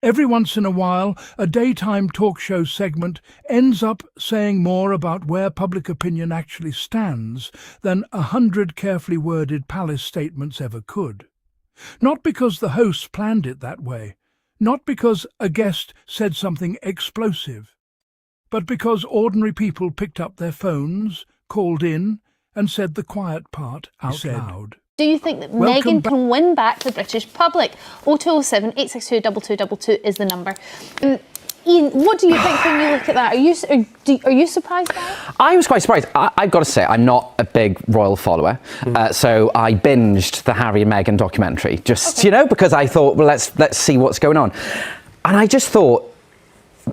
Every once in a while, a daytime talk show segment ends up saying more about where public opinion actually stands than 100 carefully worded palace statements ever could. Not because the hosts planned it that way, not because a guest said something explosive, but because ordinary people picked up their phones, called in, and said the quiet part out loud. Do you think that Meghan can win back the British public? 0207 862 2222 is the number. Ian, what do you think when you look at that? Are you surprised by it? I was quite surprised. I've got to say, I'm not a big royal follower, so I binged the Harry and Meghan documentary, just, because I thought, well, let's see what's going on. And I just thought,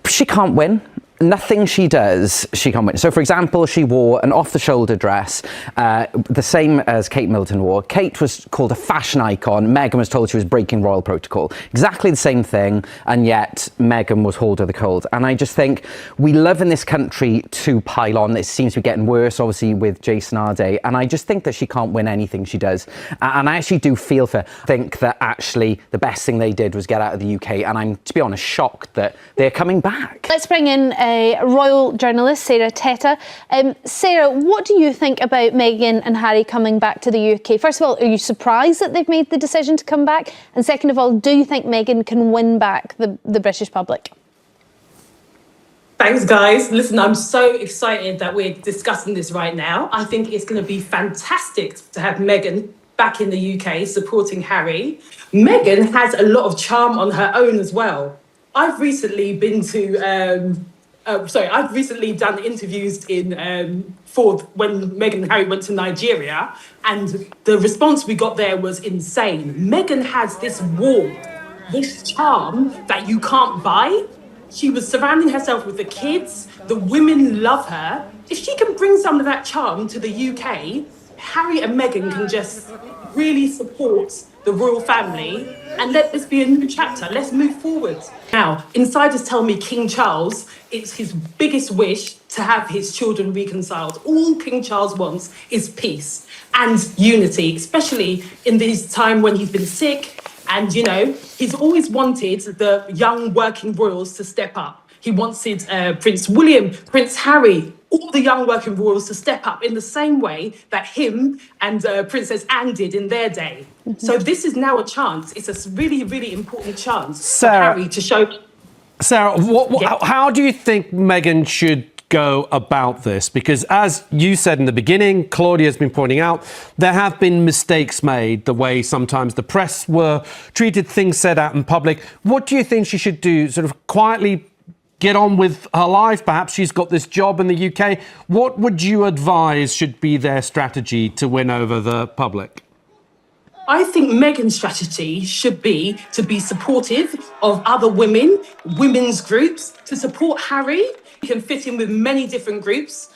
she can't win. Nothing she does, she can't win. So, for example, she wore an off-the-shoulder dress, the same as Kate Middleton wore. Kate was called a fashion icon. Meghan was told she was breaking royal protocol. Exactly the same thing, and yet Meghan was hauled to the cold. And I just think we love in this country to pile on. It seems to be getting worse, obviously, with Jason Arde. And I just think that she can't win anything she does. And I actually do feel for her. I think that actually the best thing they did was get out of the UK. And I'm, to be honest, shocked that they're coming back. Let's bring in a royal journalist, Sarah Teta. Sarah, what do you think about Meghan and Harry coming back to the UK? First of all, are you surprised that they've made the decision to come back? And second of all, do you think Meghan can win back the British public? Thanks, guys. Listen, I'm so excited that we're discussing this right now. I think it's going to be fantastic to have Meghan back in the UK supporting Harry. Meghan has a lot of charm on her own as well. I've recently been to... I've recently done interviews for when Meghan and Harry went to Nigeria, and the response we got there was insane. Meghan has this warmth, this charm that you can't buy. She was surrounding herself with the kids. The women love her. If she can bring some of that charm to the UK, Harry and Meghan can just really support the royal family and let this be a new chapter. Let's move forward. Now, insiders tell me King Charles, it's his biggest wish to have his children reconciled. All King Charles wants is peace and unity, especially in this time when he's been sick. And, he's always wanted the young working royals to step up. He wanted Prince William, Prince Harry, all the young working royals to step up in the same way that him and Princess Anne did in their day. So this is now a chance. It's a really, really important chance for Harry to show... Sarah, how do you think Meghan should go about this? Because as you said in the beginning, Claudia's been pointing out, there have been mistakes made, the way sometimes the press were treated, things said out in public. What do you think she should do? Sort of quietly get on with her life? Perhaps she's got this job in the UK. What would you advise should be their strategy to win over the public? I think Meghan's strategy should be to be supportive of other women, women's groups, to support Harry. He can fit in with many different groups.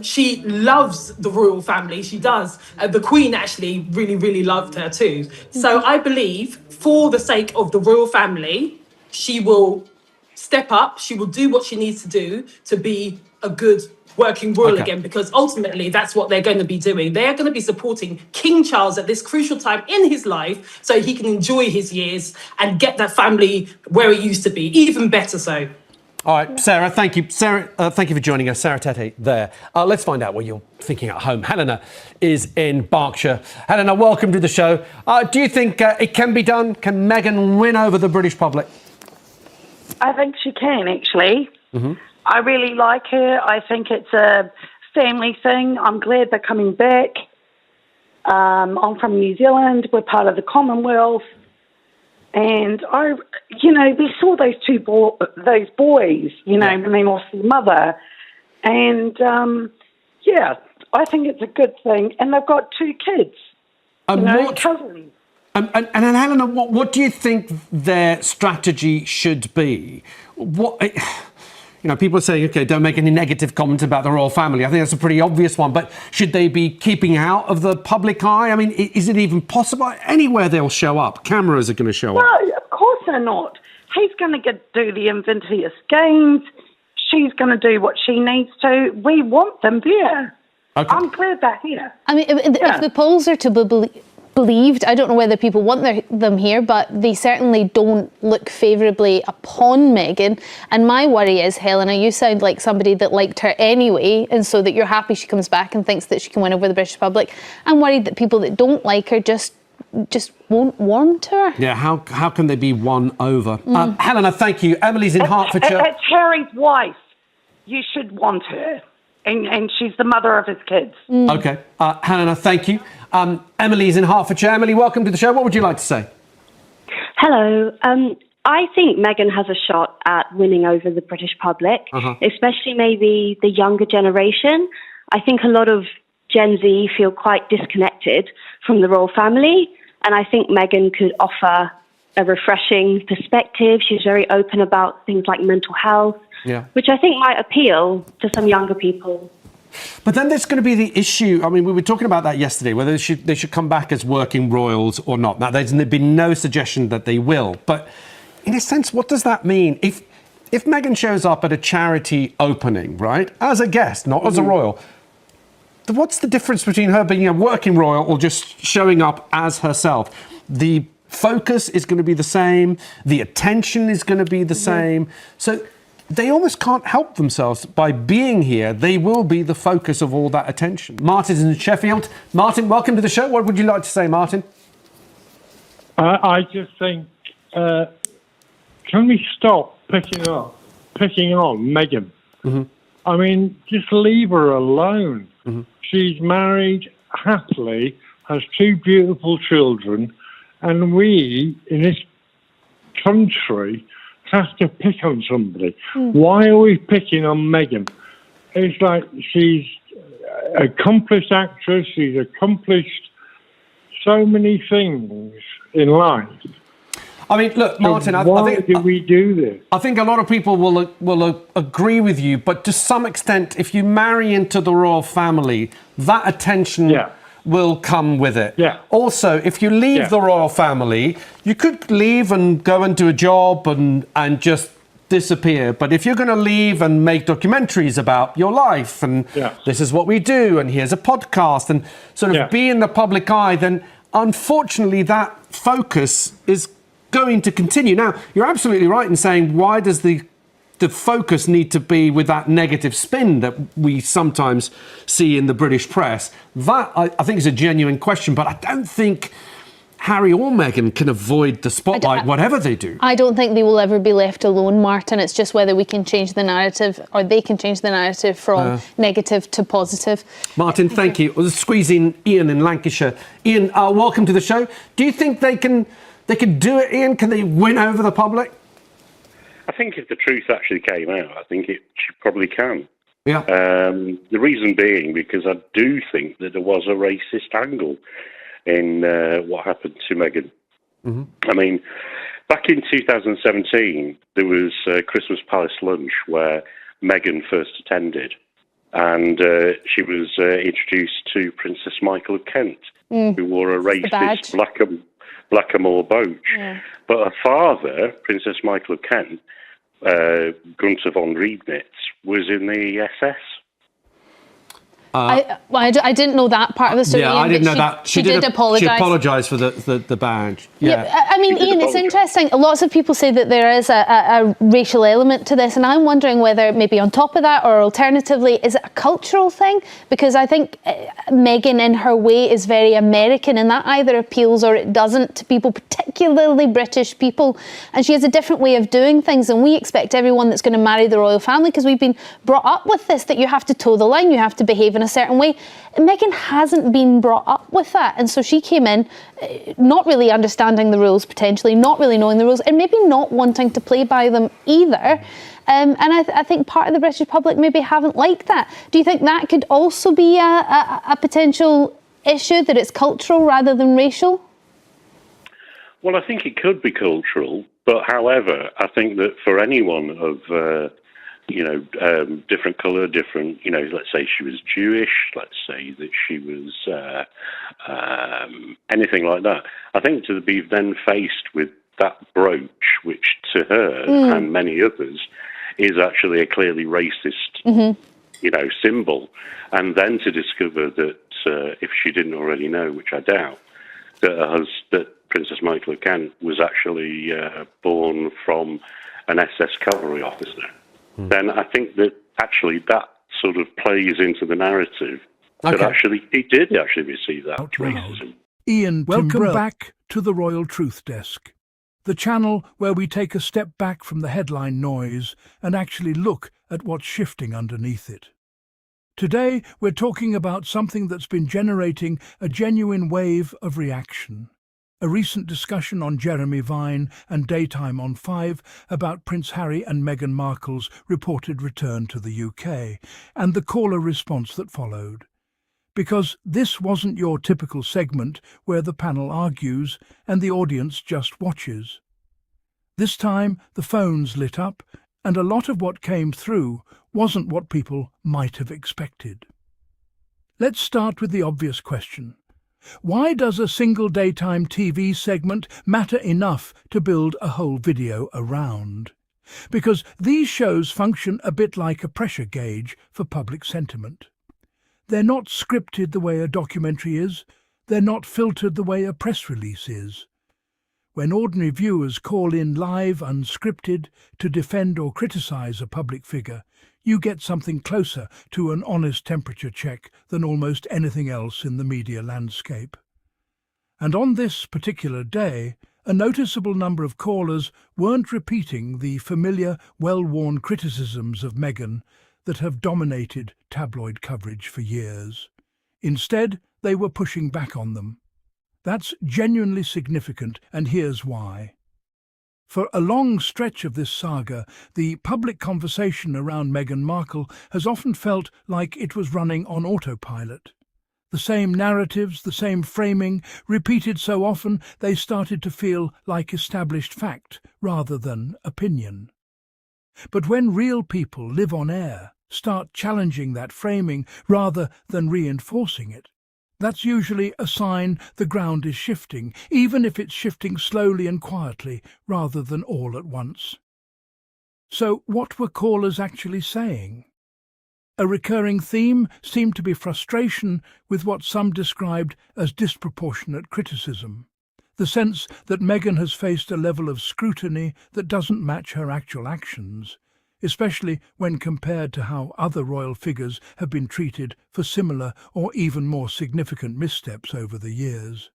She loves the royal family, she does. The Queen actually really, really loved her too. So I believe for the sake of the royal family, she will step up, she will do what she needs to do to be a good working royal again, because ultimately that's what they're going to be doing. They're going to be supporting King Charles at this crucial time in his life so he can enjoy his years and get that family where it used to be, even better so. All right, Sarah, thank you. Sarah, thank you for joining us. Sarah Tete there. Let's find out what you're thinking at home. Helena is in Berkshire. Helena, welcome to the show. Do you think it can be done? Can Meghan win over the British public? I think she can, actually. I really like her. I think it's a family thing. I'm glad they're coming back. I'm from New Zealand. We're part of the Commonwealth. And, we saw those those boys, when they lost their mother. And, I think it's a good thing. And they've got 2 kids, cousins. And Helena, what do you think their strategy should be? People are saying, OK, don't make any negative comments about the royal family. I think that's a pretty obvious one. But should they be keeping out of the public eye? I mean, is it even possible? Anywhere they'll show up, cameras are going to show up. No, of course they're not. He's going to do the Invictus Games. She's going to do what she needs to. We want them there. Okay. I'm glad they're here. I mean, if the polls are to believed. I don't know whether people want them here, but they certainly don't look favourably upon Meghan. And my worry is, Helena, you sound like somebody that liked her anyway, and so that you're happy she comes back and thinks that she can win over the British public. I'm worried that people that don't like her just won't warm to her. Yeah, how can they be won over? Helena, thank you. Emily's in Hertfordshire. It's Harry's wife. You should want her. And she's the mother of his kids. Okay. Helena, thank you. Emily's in Hertfordshire. Emily, welcome to the show. What would you like to say? Hello. I think Meghan has a shot at winning over the British public, especially maybe the younger generation. I think a lot of Gen Z feel quite disconnected from the royal family, and I think Meghan could offer a refreshing perspective. She's very open about things like mental health, which I think might appeal to some younger people. But then there's going to be the issue. I mean, we were talking about that yesterday, whether they should come back as working royals or not. Now, there's been no suggestion that they will. But in a sense, what does that mean? If Meghan shows up at a charity opening, right, as a guest, not as a royal, what's the difference between her being a working royal or just showing up as herself? The focus is going to be the same. The attention is going to be the same. So they almost can't help themselves. By being here, they will be the focus of all that attention. Martin's in Sheffield. Martin, welcome to the show. What would you like to say, Martin? I just think, can we stop picking on Meghan? I mean, just leave her alone. She's married happily, has 2 beautiful children, and we, in this country, have to pick on somebody. Why are we picking on Meghan? It's like she's an accomplished actress, she's accomplished so many things in life. I mean, look, Martin, so I think... do we do this? I think a lot of people will agree with you, but to some extent, if you marry into the royal family, that attention will come with it. Also, if you leave the royal family, you could leave and go and do a job and just disappear. But if you're going to leave and make documentaries about your life and this is what we do and here's a podcast and sort of be in the public eye, then unfortunately that focus is going to continue. Now, you're absolutely right in saying, why does the focus need to be with that negative spin that we sometimes see in the British press? That, I think, is a genuine question, but I don't think Harry or Meghan can avoid the spotlight, whatever they do. I don't think they will ever be left alone, Martin. It's just whether we can change the narrative, or they can change the narrative from negative to positive. Martin, thank you. We'll squeeze in Ian in Lancashire. Ian, welcome to the show. Do you think they can do it, Ian? Can they win over the public? I think if the truth actually came out, I think she probably can. Yeah. The reason being because I do think that there was a racist angle in what happened to Meghan. I mean, back in 2017, there was a Christmas Palace lunch where Meghan first attended, and she was introduced to Princess Markle of Kent, who wore a racist blackamoor brooch. But her father, Princess Markle of Kent, Gunther von Riebnitz, was in the SS. I didn't know that part of the story. Yeah, I didn't know that. She did apologise. She apologised for the badge. Yeah, I mean, Ian, it's interesting. Lots of people say that there is a racial element to this, and I'm wondering whether maybe on top of that, or alternatively, is it a cultural thing? Because I think Meghan, in her way, is very American, and that either appeals or it doesn't to people, particularly British people. And she has a different way of doing things, and we expect everyone that's going to marry the royal family, because we've been brought up with this, that you have to toe the line, you have to behave in a certain way. Meghan hasn't been brought up with that, and so she came in not really understanding the rules, potentially not really knowing the rules, and maybe not wanting to play by them either. And I think part of the British public maybe haven't liked that. Do you think that could also be a potential issue, that it's cultural rather than racial? Well, I think it could be cultural, but however, I think that for anyone of different colour, different, let's say she was Jewish, let's say that she was anything like that. I think to be then faced with that brooch, which to her and many others is actually a clearly racist, symbol, and then to discover that if she didn't already know, which I doubt, that Princess Markle of Kent was actually born from an SS cavalry officer, then I think that actually that sort of plays into the narrative that actually he did actually receive that racism. Ian, welcome back to the Royal Truth Desk, the channel where we take a step back from the headline noise and actually look at what's shifting underneath it. Today, we're talking about something that's been generating a genuine wave of reaction. A recent discussion on Jeremy Vine and Daytime on 5 about Prince Harry and Meghan Markle's reported return to the UK, and the caller response that followed. Because this wasn't your typical segment where the panel argues and the audience just watches. This time, the phones lit up, and a lot of what came through wasn't what people might have expected. Let's start with the obvious question. Why does a single daytime TV segment matter enough to build a whole video around? Because these shows function a bit like a pressure gauge for public sentiment. They're not scripted the way a documentary is. They're not filtered the way a press release is. When ordinary viewers call in live, unscripted, to defend or criticize a public figure, you get something closer to an honest temperature check than almost anything else in the media landscape. And on this particular day, a noticeable number of callers weren't repeating the familiar, well-worn criticisms of Meghan that have dominated tabloid coverage for years. Instead, they were pushing back on them. That's genuinely significant, and here's why. For a long stretch of this saga, the public conversation around Meghan Markle has often felt like it was running on autopilot. The same narratives, the same framing, repeated so often they started to feel like established fact rather than opinion. But when real people live on air, start challenging that framing rather than reinforcing it, that's usually a sign the ground is shifting, even if it's shifting slowly and quietly rather than all at once. So what were callers actually saying? A recurring theme seemed to be frustration with what some described as disproportionate criticism. The sense that Meghan has faced a level of scrutiny that doesn't match her actual actions, especially when compared to how other royal figures have been treated for similar or even more significant missteps over the years.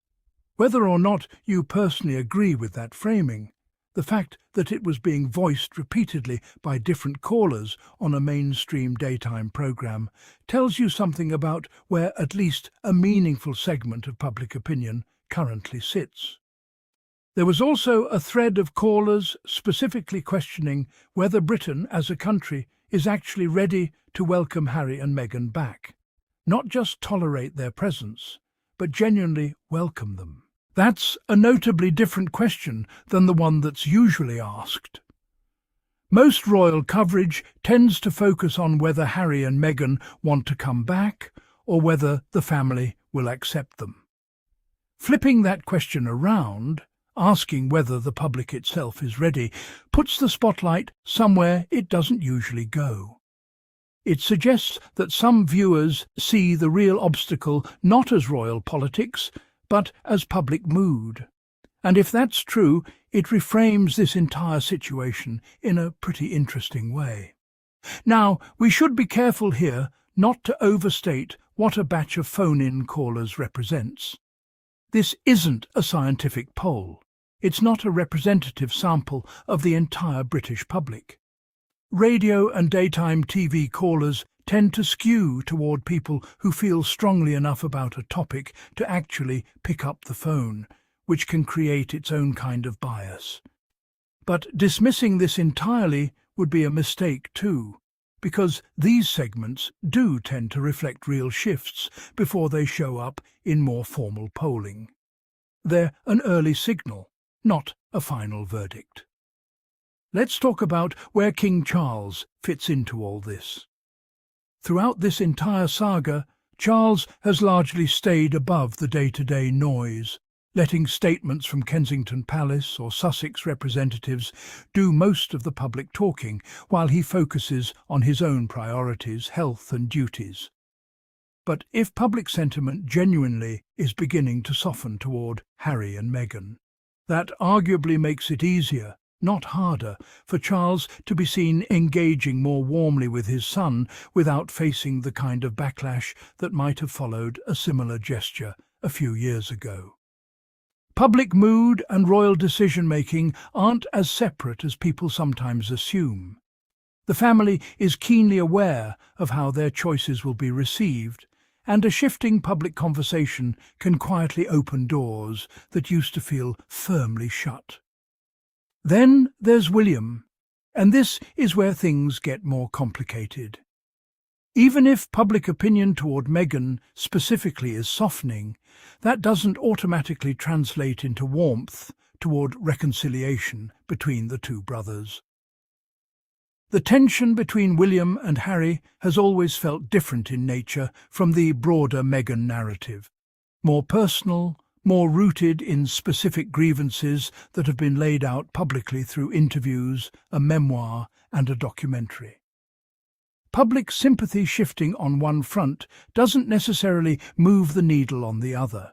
Whether or not you personally agree with that framing, the fact that it was being voiced repeatedly by different callers on a mainstream daytime programme tells you something about where at least a meaningful segment of public opinion currently sits. There was also a thread of callers specifically questioning whether Britain as a country is actually ready to welcome Harry and Meghan back, not just tolerate their presence, but genuinely welcome them. That's a notably different question than the one that's usually asked. Most royal coverage tends to focus on whether Harry and Meghan want to come back or whether the family will accept them. Flipping that question around, asking whether the public itself is ready, puts the spotlight somewhere it doesn't usually go. It suggests that some viewers see the real obstacle not as royal politics, but as public mood. And if that's true, it reframes this entire situation in a pretty interesting way. Now, we should be careful here not to overstate what a batch of phone-in callers represents. This isn't a scientific poll. It's not a representative sample of the entire British public. Radio and daytime TV callers tend to skew toward people who feel strongly enough about a topic to actually pick up the phone, which can create its own kind of bias. But dismissing this entirely would be a mistake too, because these segments do tend to reflect real shifts before they show up in more formal polling. They're an early signal, not a final verdict. Let's talk about where King Charles fits into all this. Throughout this entire saga, Charles has largely stayed above the day-to-day noise, letting statements from Kensington Palace or Sussex representatives do most of the public talking while he focuses on his own priorities, health and duties. But if public sentiment genuinely is beginning to soften toward Harry and Meghan, that arguably makes it easier, not harder, for Charles to be seen engaging more warmly with his son without facing the kind of backlash that might have followed a similar gesture a few years ago. Public mood and royal decision-making aren't as separate as people sometimes assume. The family is keenly aware of how their choices will be received, and a shifting public conversation can quietly open doors that used to feel firmly shut. Then there's William, and this is where things get more complicated. Even if public opinion toward Meghan specifically is softening, that doesn't automatically translate into warmth toward reconciliation between the two brothers. The tension between William and Harry has always felt different in nature from the broader Meghan narrative, more personal, more rooted in specific grievances that have been laid out publicly through interviews, a memoir, and a documentary. Public sympathy shifting on one front doesn't necessarily move the needle on the other.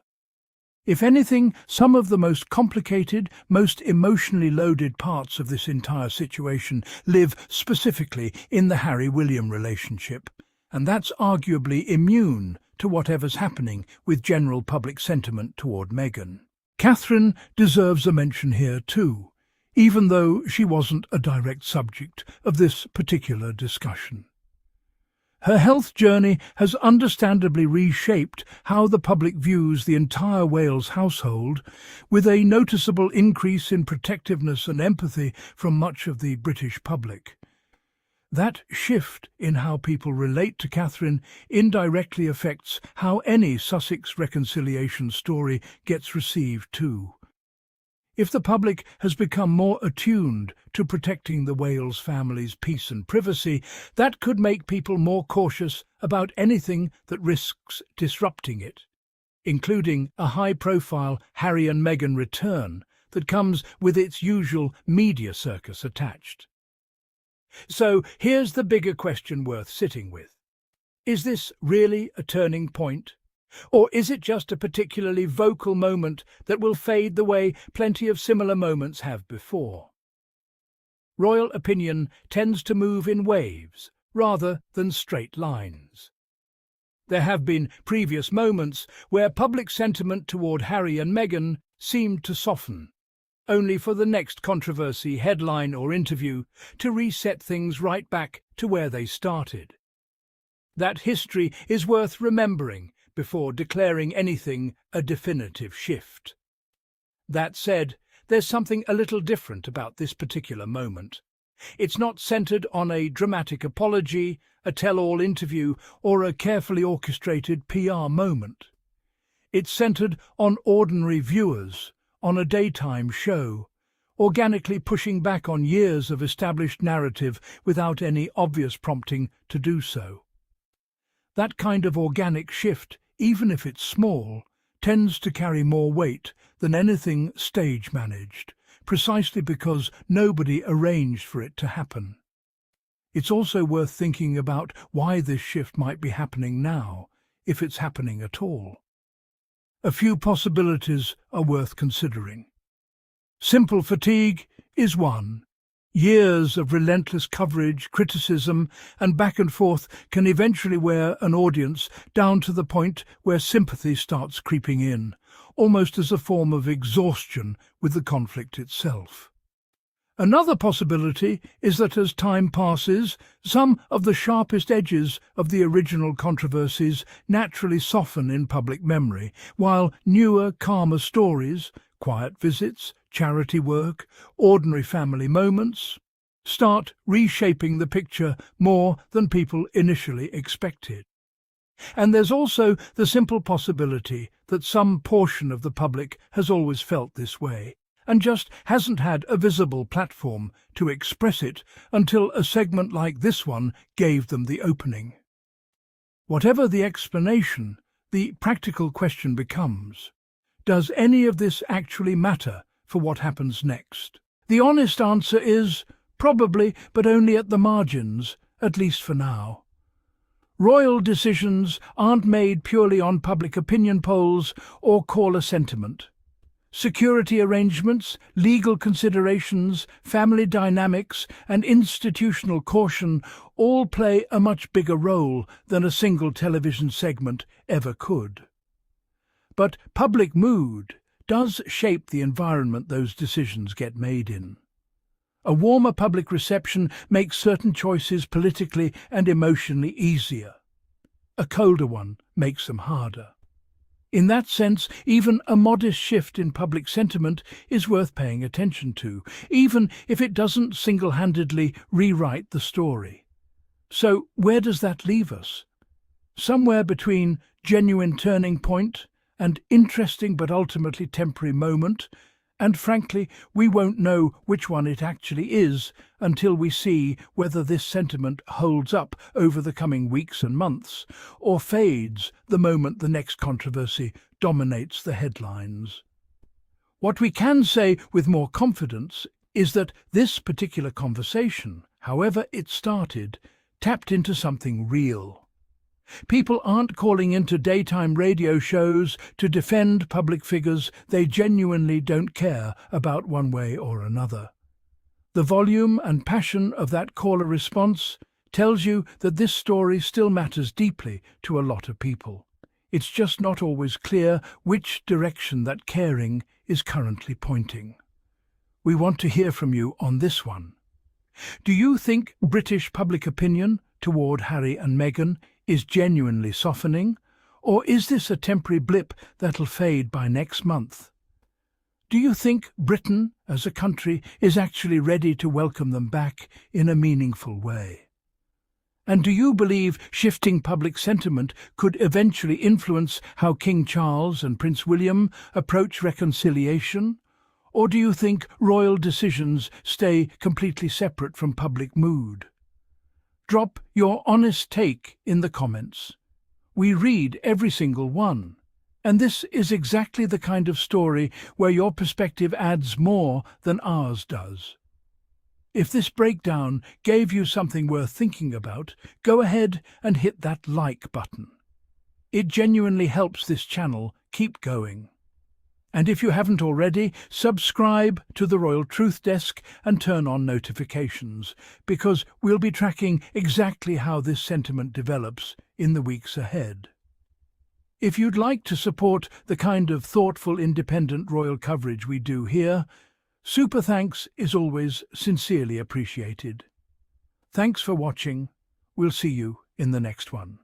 If anything, some of the most complicated, most emotionally loaded parts of this entire situation live specifically in the Harry-William relationship, and that's arguably immune to whatever's happening with general public sentiment toward Meghan. Catherine deserves a mention here too, even though she wasn't a direct subject of this particular discussion. Her health journey has understandably reshaped how the public views the entire Wales household, with a noticeable increase in protectiveness and empathy from much of the British public. That shift in how people relate to Catherine indirectly affects how any Sussex reconciliation story gets received too. If the public has become more attuned to protecting the Wales family's peace and privacy, that could make people more cautious about anything that risks disrupting it, including a high-profile Harry and Meghan return that comes with its usual media circus attached. So here's the bigger question worth sitting with. Is this really a turning point? Or is it just a particularly vocal moment that will fade the way plenty of similar moments have before? Royal opinion tends to move in waves rather than straight lines. There have been previous moments where public sentiment toward Harry and Meghan seemed to soften, only for the next controversy, headline or interview to reset things right back to where they started. That history is worth remembering before declaring anything a definitive shift. That said, there's something a little different about this particular moment. It's not centered on a dramatic apology, a tell-all interview, or a carefully orchestrated PR moment. It's centered on ordinary viewers, on a daytime show, organically pushing back on years of established narrative without any obvious prompting to do so. That kind of organic shift, even if it's small, tends to carry more weight than anything stage-managed, precisely because nobody arranged for it to happen. It's also worth thinking about why this shift might be happening now, if it's happening at all. A few possibilities are worth considering. Simple fatigue is one. Years of relentless coverage, criticism, and back and forth can eventually wear an audience down to the point where sympathy starts creeping in, almost as a form of exhaustion with the conflict itself. Another possibility is that as time passes, some of the sharpest edges of the original controversies naturally soften in public memory, while newer, calmer stories, quiet visits, charity work, ordinary family moments, start reshaping the picture more than people initially expected. And there's also the simple possibility that some portion of the public has always felt this way, and just hasn't had a visible platform to express it until a segment like this one gave them the opening. Whatever the explanation, the practical question becomes, does any of this actually matter for what happens next? The honest answer is probably, but only at the margins, at least for now. Royal decisions aren't made purely on public opinion polls or caller sentiment. Security arrangements, legal considerations, family dynamics, and institutional caution all play a much bigger role than a single television segment ever could. But public mood does shape the environment those decisions get made in. A warmer public reception makes certain choices politically and emotionally easier. A colder one makes them harder. In that sense, even a modest shift in public sentiment is worth paying attention to, even if it doesn't single-handedly rewrite the story. So where does that leave us? Somewhere between genuine turning point and interesting but ultimately temporary moment, and frankly, we won't know which one it actually is until we see whether this sentiment holds up over the coming weeks and months, or fades the moment the next controversy dominates the headlines. What we can say with more confidence is that this particular conversation, however it started, tapped into something real. People aren't calling into daytime radio shows to defend public figures they genuinely don't care about one way or another. The volume and passion of that caller response tells you that this story still matters deeply to a lot of people. It's just not always clear which direction that caring is currently pointing. We want to hear from you on this one. Do you think British public opinion toward Harry and Meghan is genuinely softening, or is this a temporary blip that'll fade by next month? Do you think Britain, as a country, is actually ready to welcome them back in a meaningful way? And do you believe shifting public sentiment could eventually influence how King Charles and Prince William approach reconciliation? Or do you think royal decisions stay completely separate from public mood? Drop your honest take in the comments. We read every single one, and this is exactly the kind of story where your perspective adds more than ours does. If this breakdown gave you something worth thinking about, go ahead and hit that like button. It genuinely helps this channel keep going. And if you haven't already, subscribe to the Royal Truth Desk and turn on notifications, because we'll be tracking exactly how this sentiment develops in the weeks ahead. If you'd like to support the kind of thoughtful, independent royal coverage we do here, super thanks is always sincerely appreciated. Thanks for watching. We'll see you in the next one.